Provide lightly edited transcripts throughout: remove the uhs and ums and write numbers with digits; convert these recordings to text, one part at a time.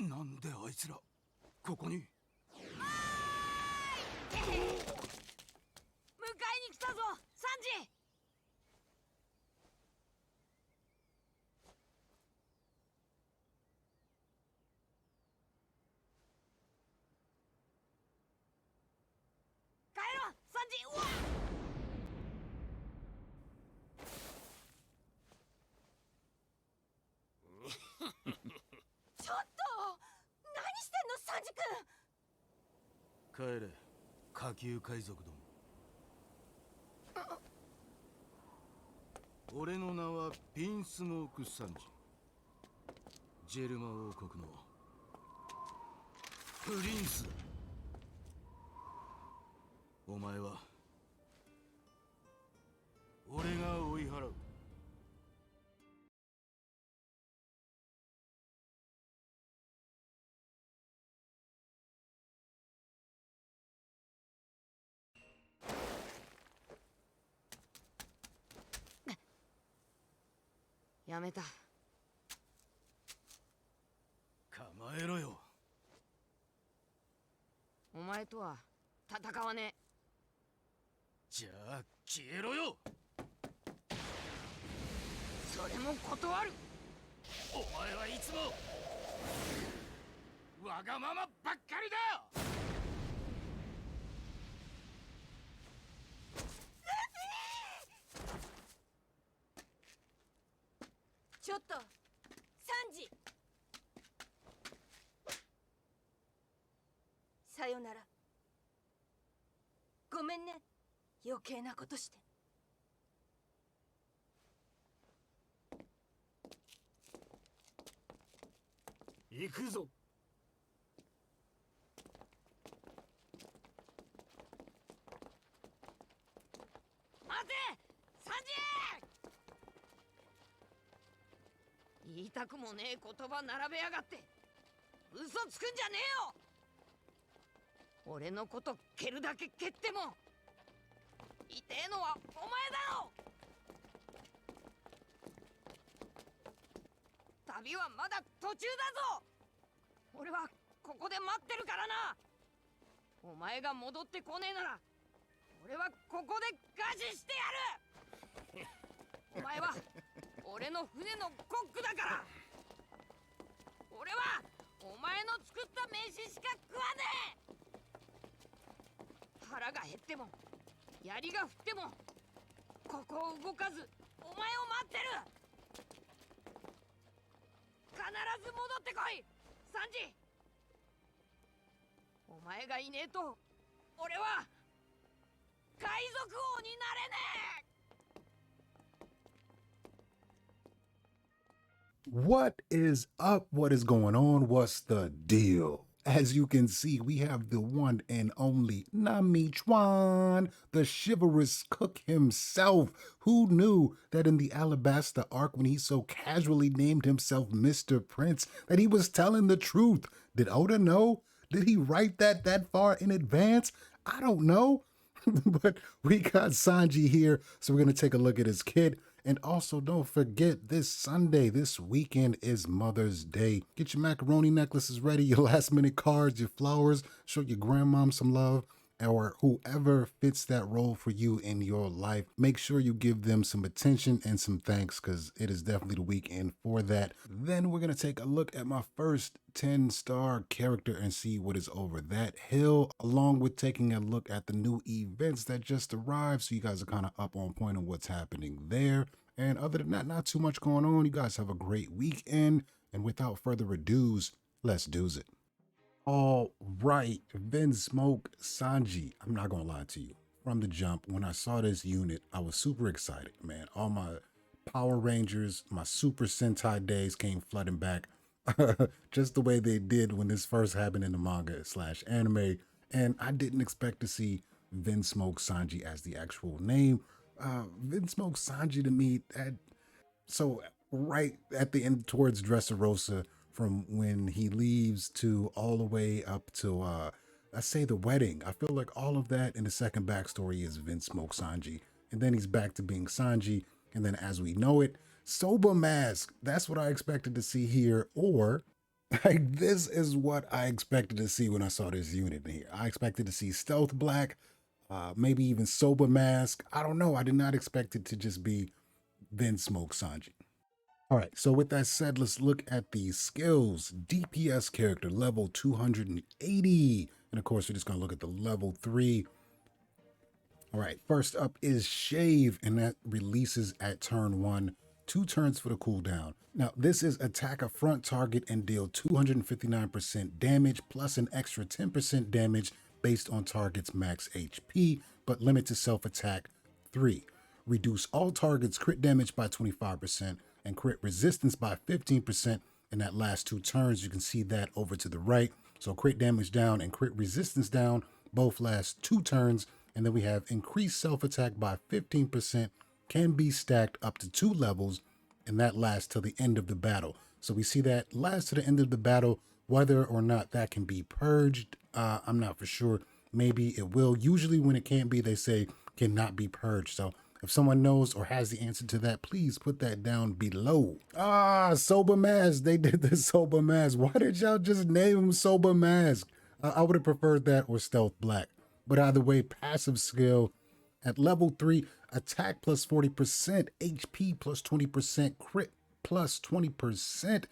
なんであいつらここに。迎えに来たぞサンジ。帰ろうサンジ。うわちょっと何してんのサンジ君。帰れ下級海賊ども。俺の名はビンスモークサンジ。ジェルマ王国のプリンスだ。お前は俺が追い払う。やめた。構えろよ。お前とは戦わねえ。じゃあ消えろよ。それも断る。お前はいつもわがままばっかりだよ。ちょっとサンジ。さよなら。ごめんね、余計なことして。行くぞ。待てサンジ。言いたくもねえ言葉並べやがって。嘘つくんじゃねえよ。俺のこと蹴るだけ蹴っても痛えのはお前だろ。旅はまだ途中だぞ。俺はここで待ってるからな。お前が戻ってこねえなら俺はここで餓死してやる。お前は俺の船のコックだから。俺はお前の作った飯しか食わねえ。腹が減っても槍が降ってもここを動かずお前を待ってる。必ず戻ってこいサンジ。お前がいねえと俺は海賊王になれねえ。What is up? What is going on? What's the deal? As you can see, we have the one and only Nami Chuan, the chivalrous cook himself. Who knew that in the Alabasta arc, when he so casually named himself Mr. Prince, that he was telling the truth? Did Oda know? Did he write that far in advance? I don't know. But we got Sanji here, so we're going to take a look at his kid. And also, don't forget, this Sunday, this weekend is Mother's Day. Get your macaroni necklaces ready, your last minute cards, your flowers. Show your grandmom some love, or whoever fits that role for you in your life. Make sure you give them some attention and some thanks, because it is definitely the weekend for that. Then we're going to take a look at my first 10-star character and see what is over that hill, along with taking a look at the new events that just arrived, so you guys are kind of up on point on what's happening there. And other than that, not too much going on. You guys have a great weekend, and without further ado, let's do it. All right, Vinsmoke Sanji. I'm not gonna lie to you. From the jump, when I saw this unit, I was super excited, man. All my Power Rangers, my Super Sentai days came flooding back. Just the way they did when this first happened in the manga / anime. And I didn't expect to see Vinsmoke Sanji as the actual name. Vinsmoke Sanji to me, so right at the end towards Dressrosa, from when he leaves to all the way up to I say the wedding. I feel like all of that in the second backstory is Vinsmoke Sanji. And then he's back to being Sanji. And then as we know it, Soba Mask. That's what I expected to see here. Or Like, this is what I expected to see when I saw this unit in here. I expected to see Stealth Black, maybe even Sober Mask. I don't know. I did not expect it to just be Vinsmoke Sanji. All right, so with that said, let's look at the skills. DPS character, level 280. And of course, we're just going to look at the level 3. All right, first up is Shave, and that releases at turn 1. 2 turns for the cooldown. Now, this is attack a front target and deal 259% damage, plus an extra 10% damage based on target's max HP, but limit to self-attack 3. Reduce all targets' crit damage by 25% and crit resistance by 15% in that last 2 turns. You can see that over to the right. So crit damage down and crit resistance down, both last 2 turns. And then we have increased self-attack by 15%, can be stacked up to 2 levels, and that lasts till the end of the battle. So we see that lasts to the end of the battle. Whether or not that can be purged, I'm not for sure. Maybe it will. Usually when it can't be, they say cannot be purged. So if someone knows or has the answer to that, please put that down below. Sober Mask. They did the Sober Mask. Why did y'all just name him Sober Mask? I would have preferred that or Stealth Black. But either way, passive skill at level 3, attack plus 40%, HP plus 20%, crit plus 20%,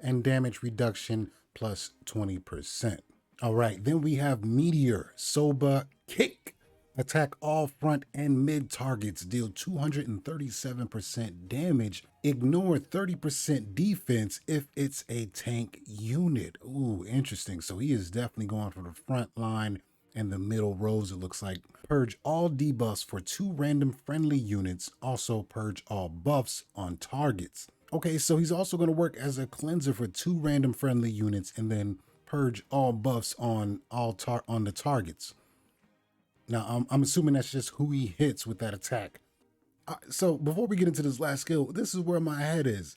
and damage reduction plus 20%. All right, then we have Meteor, Soba Kick. Attack all front and mid targets, deal 237% damage, ignore 30% defense if it's a tank unit. Ooh, interesting. So he is definitely going for the front line and the middle rows, it looks like. Purge all debuffs for 2 random friendly units. Also purge all buffs on targets. Okay, so he's also going to work as a cleanser for 2 random friendly units and then purge all buffs on the targets. Now, I'm assuming that's just who he hits with that attack. So before we get into this last skill, this is where my head is.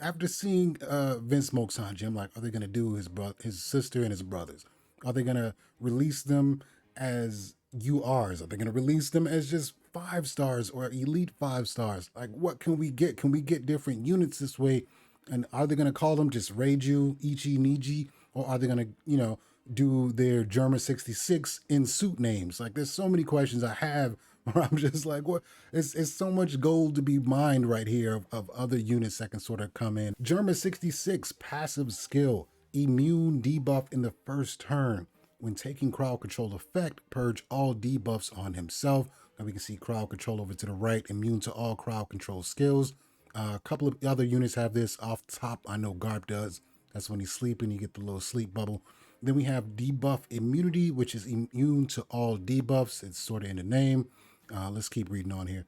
After seeing Vinsmoke Sanji, I'm like, are they going to do his sister and his brothers? Are they going to release them as URs? Are they going to release them as just 5 stars or elite 5 stars? Like, what can we get? Can we get different units this way? And are they going to call them just Reiju, Ichi, Niji? Or are they going to, do their German 66 in suit names? Like, there's so many questions I have where I'm just like, what? It's so much gold to be mined right here of other units that can sort of come in. German 66, passive skill, immune debuff in the first turn. When taking crowd control effect, purge all debuffs on himself. And we can see crowd control over to the right, immune to all crowd control skills. A couple of other units have this off the top. I know Garp does. That's when he's sleeping, you get the little sleep bubble. Then we have debuff immunity, which is immune to all debuffs. It's sort of in the name. Let's keep reading on here.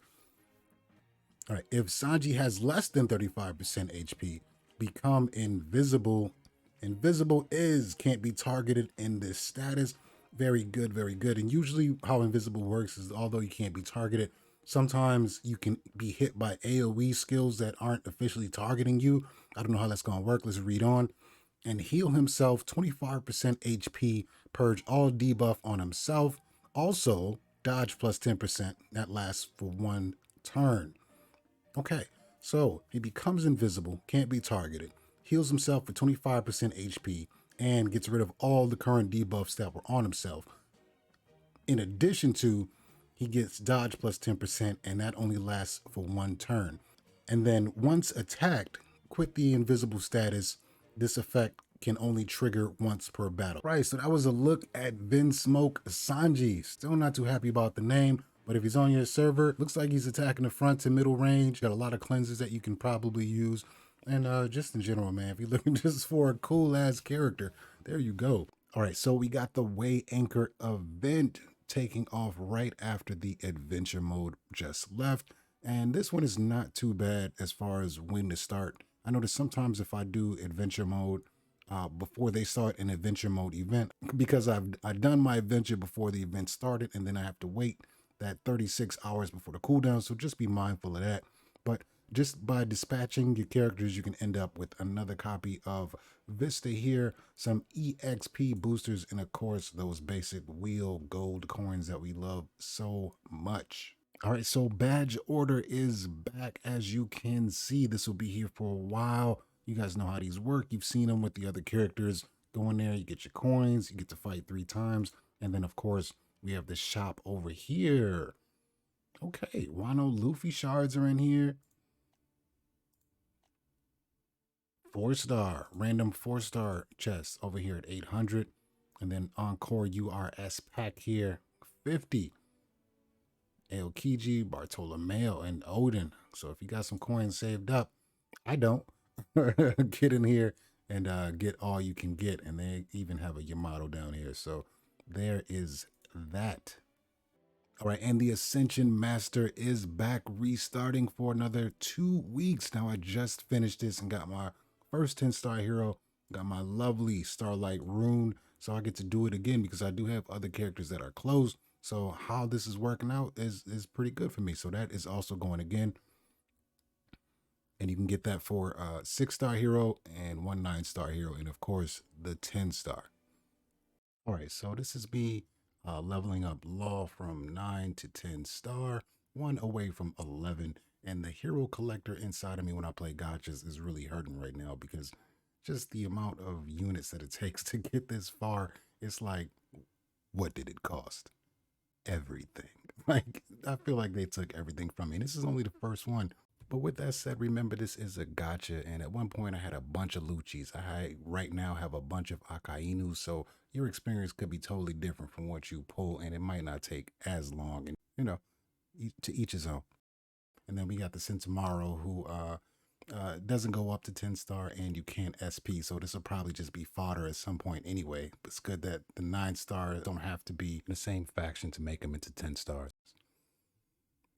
All right, if Sanji has less than 35% HP, become invisible. Invisible can't be targeted in this status. Very good, very good. And usually how invisible works is, although you can't be targeted, sometimes you can be hit by AoE skills that aren't officially targeting you. I don't know how that's going to work. Let's read on. And heal himself 25% HP, purge all debuff on himself. Also, dodge plus 10%. That lasts for 1 turn. Okay, so he becomes invisible, can't be targeted, heals himself for 25% HP, and gets rid of all the current debuffs that were on himself. In addition to, he gets dodge plus 10%, and that only lasts for 1 turn. And then once attacked, quit the invisible status. This effect can only trigger once per battle. Right, so that was a look at Vinsmoke Sanji. Still not too happy about the name, but if he's on your server, looks like he's attacking the front to middle range. Got a lot of cleanses that you can probably use. And just in general, man, if you're looking just for a cool-ass character, there you go. All right, so we got the Way Anchor event taking off right after the adventure mode just left. And this one is not too bad as far as when to start. I notice sometimes if I do adventure mode before they start an adventure mode event, because I've done my adventure before the event started, and then I have to wait that 36 hours before the cooldown. So just be mindful of that. But just by dispatching your characters, you can end up with another copy of Vista here, some EXP boosters, and of course those basic wheel gold coins that we love so much. All right, so badge order is back. As you can see, this will be here for a while. You guys know how these work. You've seen them with the other characters. Go in there, you get your coins, you get to fight 3 times. And then, of course, we have the shop over here. Okay, Wano Luffy shards are in here. 4-star, random 4-star chest over here at 800. And then Encore URS pack here, 50. Aokiji, Bartolomeo, and Odin. So if you got some coins saved up, I don't. Get in here and get all you can get. And they even have a Yamato down here. So there is that. All right, and the Ascension Master is back, restarting for another 2 weeks. Now, I just finished this and got my first 10-star hero, got my lovely Starlight rune, so I get to do it again because I do have other characters that are closed. So how this is working out is pretty good for me. So that is also going again. And you can get that for a 6-star hero and 1 9-star hero, and of course, the 10-star. All right, so this is me leveling up Law from 9 to 10-star, 1 away from 11. And the hero collector inside of me when I play gotchas is really hurting right now because just the amount of units that it takes to get this far, it's like, what did it cost? Everything. Like, I feel like they took everything from me. This is only the first one. But with that said, remember this is a gotcha, and at one point I had a bunch of Luccis. I right now have a bunch of Akainus, so your experience could be totally different from what you pull, and it might not take as long, and to each his own. And then we got the Sentomaro, who doesn't go up to 10-star, and you can't SP, so this will probably just be fodder at some point anyway. But it's good that the 9-star don't have to be in the same faction to make them into 10 stars.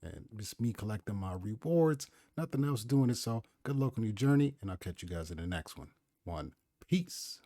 And just me collecting my rewards, nothing else doing it. So good luck on your journey, and I'll catch you guys in the next one. Peace.